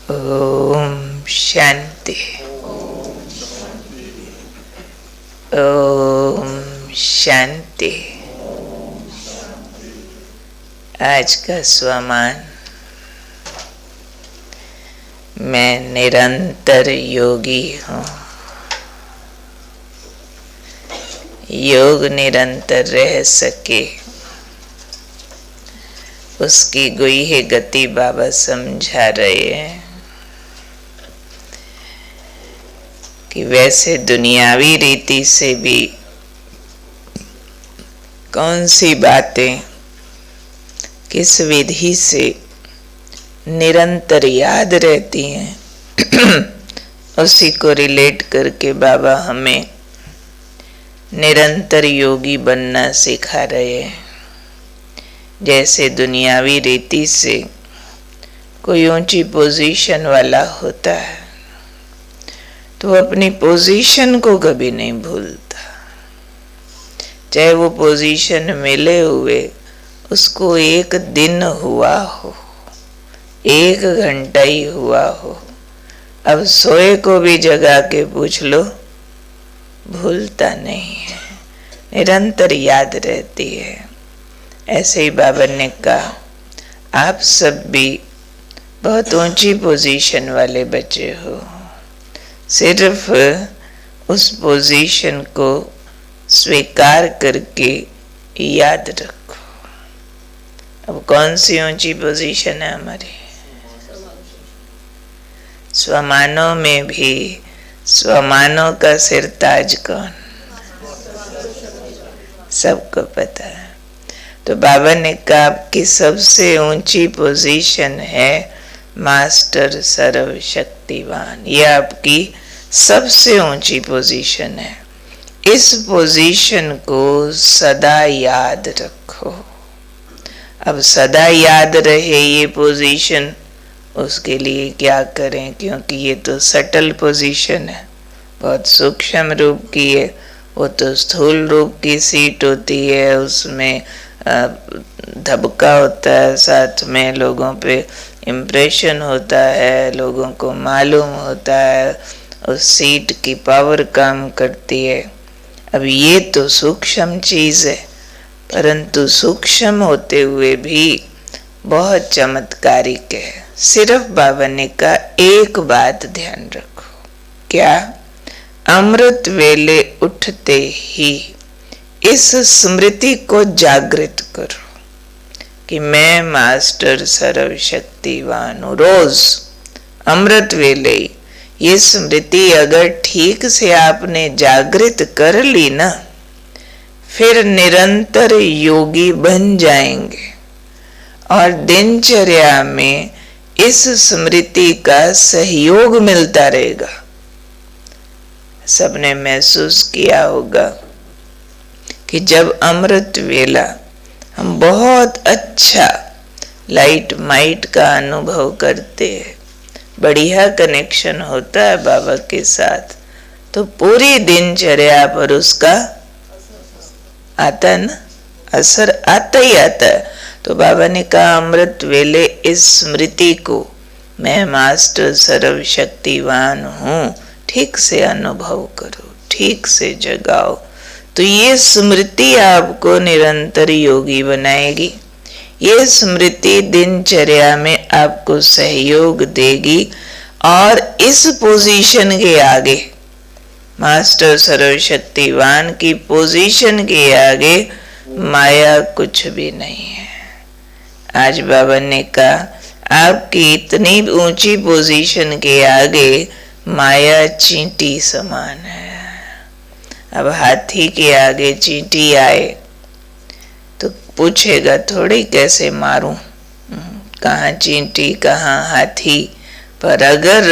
ओम शांति। ओम शांति। आज का स्वमान, मैं निरंतर योगी हूँ। योग निरंतर रह सके, उसकी गुह्य गति बाबा समझा रहे हैं कि वैसे दुनियावी रीति से भी कौन सी बातें किस विधि से निरंतर याद रहती हैं उसी को रिलेट करके बाबा हमें निरंतर योगी बनना सिखा रहे हैं। जैसे दुनियावी रीति से कोई ऊंची पोजीशन वाला होता है तो अपनी पोजीशन को कभी नहीं भूलता, चाहे वो पोजीशन मिले हुए उसको एक दिन हुआ हो, एक घंटा ही हुआ हो। अब सोए को भी जगा के पूछ लो, भूलता नहीं है, निरंतर याद रहती है। ऐसे ही बाबा ने कहा, आप सब भी बहुत ऊंची पोजीशन वाले बच्चे हो, सिर्फ उस पोजीशन को स्वीकार करके याद रखो। अब कौन सी ऊंची पोजीशन है हमारी? स्वमानों में भी स्वमानों का सिरताज कौन? सबको पता है। तो बाबा ने कहा आपकी सबसे ऊंची पोजीशन है मास्टर सर्वशक्तिवान। ये आपकी सबसे ऊंची पोजीशन है। इस पोजीशन को सदा याद रखो। अब सदा याद रहे ये पोजीशन, उसके लिए क्या करें? क्योंकि ये तो सटल पोजीशन है, बहुत सूक्ष्म रूप की है। वो तो स्थूल रूप की सीट होती है, उसमें धबका होता है, साथ में लोगों पे इम्प्रेशन होता है, लोगों को मालूम होता है, उस सीट की पावर काम करती है। अब ये तो सूक्ष्म चीज है, परंतु सूक्ष्म होते हुए भी बहुत चमत्कारिक है। सिर्फ बाबा ने कहा एक बात ध्यान रखो, क्या? अमृत वेले उठते ही इस स्मृति को जागृत करो कि मैं मास्टर सर्वशक्तिवान हूँ। रोज अमृत वेले ये स्मृति अगर ठीक से आपने जागृत कर ली ना, फिर निरंतर योगी बन जाएंगे और दिनचर्या में इस स्मृति का सहयोग मिलता रहेगा। सबने महसूस किया होगा कि जब अमृत वेला हम बहुत अच्छा लाइट माइट का अनुभव करते हैं, बढ़िया कनेक्शन होता है बाबा के साथ, तो पूरी दिनचर्या पर उसका आता है ना, असर आता ही आता है। तो बाबा ने कहा अमृत वेले इस स्मृति को, मैं मास्टर सर्वशक्तिवान हूँ, ठीक से अनुभव करो, ठीक से जगाओ। तो ये स्मृति आपको निरंतर योगी बनाएगी। ये स्मृति दिनचर्या में आपको सहयोग देगी और इस पोजीशन के आगे, मास्टर सर्वशक्तिवान की पोजीशन के आगे माया कुछ भी नहीं है। आज बाबा ने कहा आपकी इतनी ऊंची पोजीशन के आगे माया चींटी समान है। अब हाथी के आगे चींटी आए तो पूछेगा थोड़ी कैसे मारूं, कहाँ चींटी कहाँ हाथी। पर अगर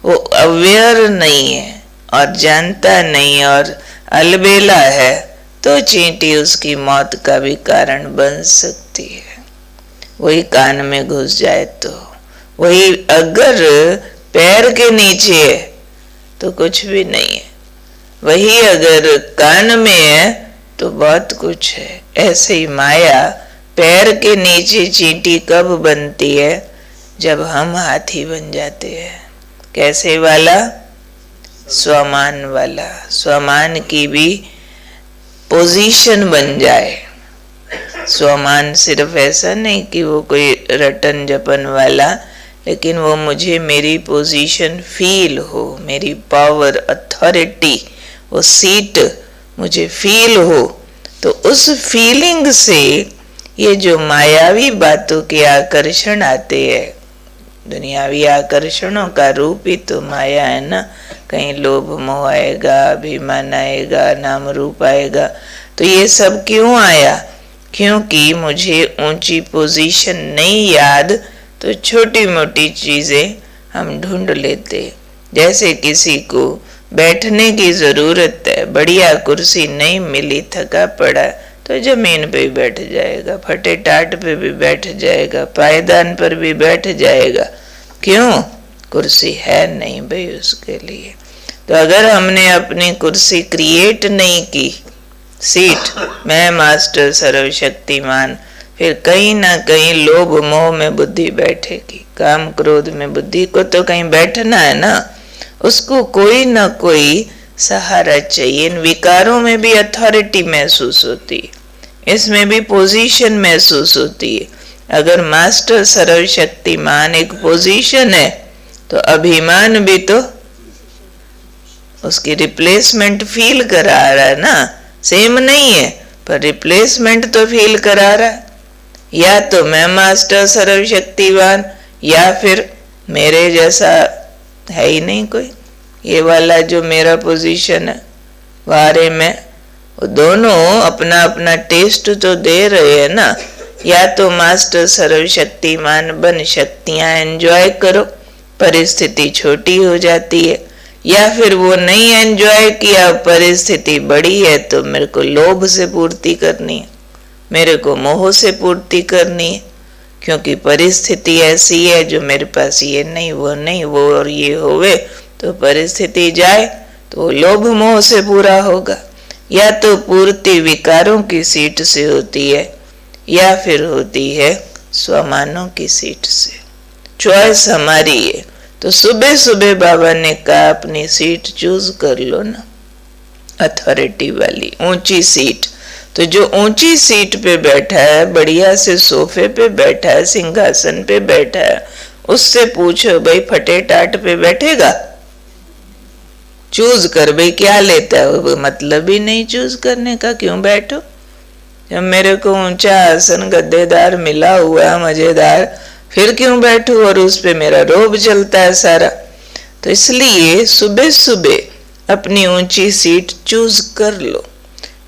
वो अवेयर नहीं है और जानता नहीं और अलबेला है तो चींटी उसकी मौत का भी कारण बन सकती है। वही कान में घुस जाए तो, वही अगर पैर के नीचे है तो कुछ भी नहीं है, वही अगर कान में है तो बहुत कुछ है। ऐसे ही माया पैर के नीचे चींटी कब बनती है? जब हम हाथी बन जाते हैं। कैसे वाला? स्वमान वाला। स्वमान की भी पोजीशन बन जाए। स्वमान सिर्फ ऐसा नहीं कि वो कोई रटन जपन वाला, लेकिन वो मुझे मेरी पोजीशन फील हो, मेरी पावर, अथॉरिटी, वो सीट मुझे फील हो। तो उस फीलिंग से ये जो मायावी बातों के आकर्षण आते हैं, दुनियावी आकर्षणों का रूप ही तो माया है ना। कहीं लोभ मोह आएगा, अभिमान आएगा, नाम रूप आएगा। तो ये सब क्यों आया? क्योंकि मुझे ऊंची पोजीशन नहीं याद, तो छोटी मोटी चीजें हम ढूंढ लेते। जैसे किसी को बैठने की जरूरत है, बढ़िया कुर्सी नहीं मिली, थका पड़ा, तो जमीन पे बैठ जाएगा, फटे टाट पे भी बैठ जाएगा, पायदान पर भी बैठ जाएगा। क्यों? कुर्सी है नहीं भाई उसके लिए। तो अगर हमने अपनी कुर्सी क्रिएट नहीं की, सीट, मैं मास्टर सर्वशक्तिमान, फिर कहीं ना कहीं लोभ मोह में बुद्धि बैठेगी, काम क्रोध में बुद्धि को तो कहीं बैठना है ना। उसको कोई ना कोई सहारा चाहिए। इन विकारों में भी अथॉरिटी महसूस होती है, इसमें भी पोजीशन महसूस होती है। अगर मास्टर सर्वशक्तिमान एक पोजीशन है, तो अभिमान भी तो उसकी रिप्लेसमेंट फील करा रहा है ना। सेम नहीं है, पर रिप्लेसमेंट तो फील करा रहा है। या तो मैं मास्टर सर्वशक्तिवान, या फिर मेरे जैसा है ही नहीं कोई। ये वाला जो मेरा पोजीशन है वारे में, वो दोनों अपना अपना टेस्ट तो दे रहे हैं ना। या तो मास्टर सर्वशक्तिमान बन शक्तियां एंजॉय करो, परिस्थिति छोटी हो जाती है। या फिर वो नहीं एंजॉय किया, परिस्थिति बड़ी है, तो मेरे को लोभ से पूर्ति करनी है, मेरे को मोह से पूर्ति करनी है। क्योंकि परिस्थिति ऐसी है जो मेरे पास ये नहीं, वो और ये होवे, तो परिस्थिति जाए तो लोभ मोह से पूरा होगा। या तो पूर्ति विकारों की सीट से होती है, या फिर होती है स्वमानों की सीट से। चॉइस हमारी है। तो सुबह सुबह बाबा ने कहा अपनी सीट चूज कर लो ना, अथॉरिटी वाली ऊंची सीट। तो जो ऊंची सीट पे बैठा है, बढ़िया से सोफे पे बैठा है, सिंहासन पे बैठा है, उससे पूछो भाई फटे टाट पे बैठेगा? चूज कर भाई, क्या लेता है? मतलब ही नहीं चूज करने का, क्यों बैठो? जब मेरे को ऊंचा आसन गद्देदार मिला हुआ मजेदार, फिर क्यों बैठूं? और उस पे मेरा रोब चलता है सारा। तो इसलिए सुबह सुबह अपनी ऊंची सीट चूज कर लो,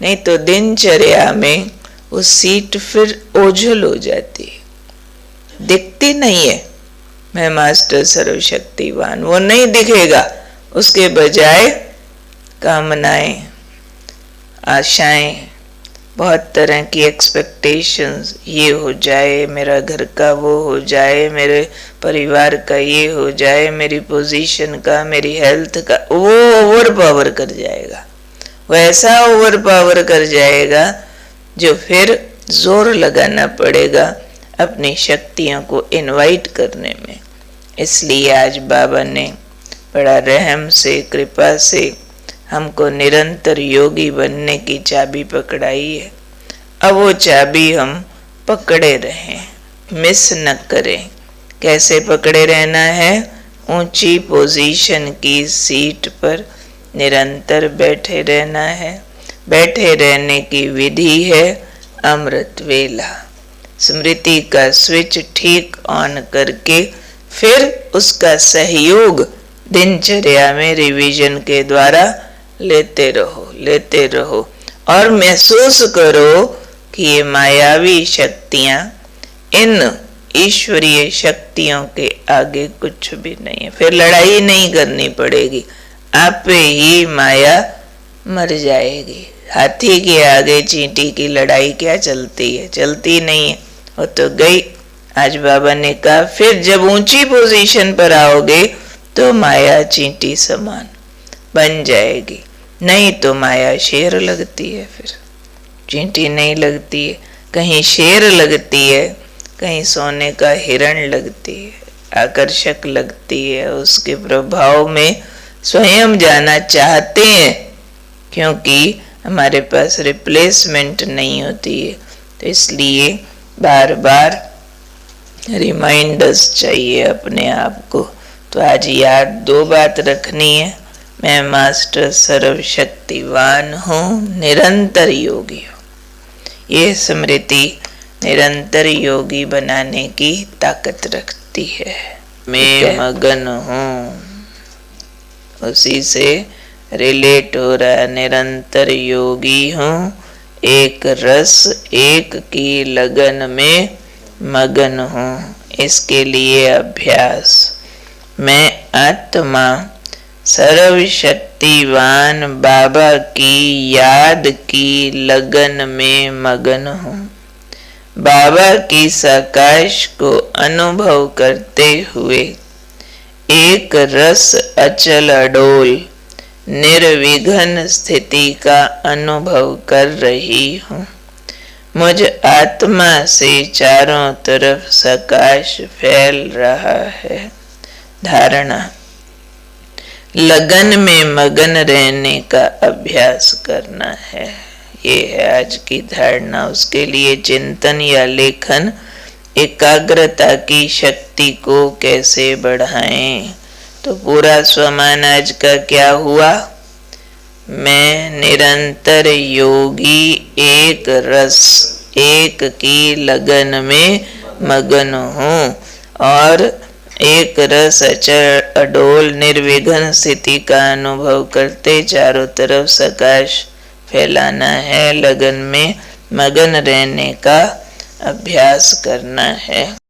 नहीं तो दिनचर्या में वो सीट फिर ओझल हो जाती है, दिखती नहीं है। मैं मास्टर सर्वशक्तिवान, वो नहीं दिखेगा। उसके बजाय कामनाएं, आशाएं, बहुत तरह की एक्सपेक्टेशंस, ये हो जाए, मेरा घर का वो हो जाए, मेरे परिवार का ये हो जाए, मेरी पोजीशन का, मेरी हेल्थ का, वो ओवर पावर कर जाएगा। वैसा ओवर पावर कर जाएगा जो फिर जोर लगाना पड़ेगा अपनी शक्तियों को इनवाइट करने में। इसलिए आज बाबा ने बड़ा रहम से, कृपा से हमको निरंतर योगी बनने की चाबी पकड़ाई है। अब वो चाबी हम पकड़े रहें, मिस न करें। कैसे पकड़े रहना है? ऊंची पोजीशन की सीट पर निरंतर बैठे रहना है। बैठे रहने की विधि है अमृत वेला। स्मृति का स्विच ठीक ऑन करके फिर उसका सहयोग दिनचर्या में रिवीजन के द्वारा लेते रहो और महसूस करो कि ये मायावी शक्तियां इन ईश्वरीय शक्तियों के आगे कुछ भी नहीं है। फिर लड़ाई नहीं करनी पड़ेगी, आप पे ही माया मर जाएगी। हाथी के आगे चींटी की लड़ाई क्या चलती है? चलती नहीं है, वो तो गई। आज बाबा ने कहा फिर जब ऊंची पोजीशन पर आओगे तो माया चींटी समान बन जाएगी। नहीं तो माया शेर लगती है, फिर चींटी नहीं लगती है। कहीं शेर लगती है, कहीं सोने का हिरण लगती है। आकर्षक लगती है, उसके प्रभाव में स्वयं जाना चाहते हैं, क्योंकि हमारे पास रिप्लेसमेंट नहीं होती है। तो इसलिए बार बार रिमाइंडर्स चाहिए अपने आप को। तो आज याद 2 बात रखनी है, मैं मास्टर सर्वशक्तिवान हूँ, निरंतर योगी हूँ। ये स्मृति निरंतर योगी बनाने की ताकत रखती है। मैं मगन हूँ, उसी से रिलेट हो रहा है, निरंतर योगी हूँ, एक रस एक की लगन में मगन हूँ। इसके लिए अभ्यास, मैं आत्मा सर्वशक्तिवान बाबा की याद की लगन में मगन हूँ। बाबा की प्रकाश को अनुभव करते हुए एक रस अचल अडोल निर्विघ्न स्थिति का अनुभव कर रही हूँ। मुझ आत्मा से चारों तरफ प्रकाश फैल रहा है। धारणा, लगन में मगन रहने का अभ्यास करना है। ये है आज की धारणा। उसके लिए चिंतन या लेखन, एकाग्रता की शक्ति को कैसे बढ़ाएं। तो पूरा स्वमान आज का क्या हुआ, मैं निरंतर योगी एक रस एक की लगन में मगन हूँ, और एक रस अचल अडोल निर्विघ्न स्थिति का अनुभव करते चारों तरफ प्रकाश फैलाना है। लगन में मगन रहने का अभ्यास करना है।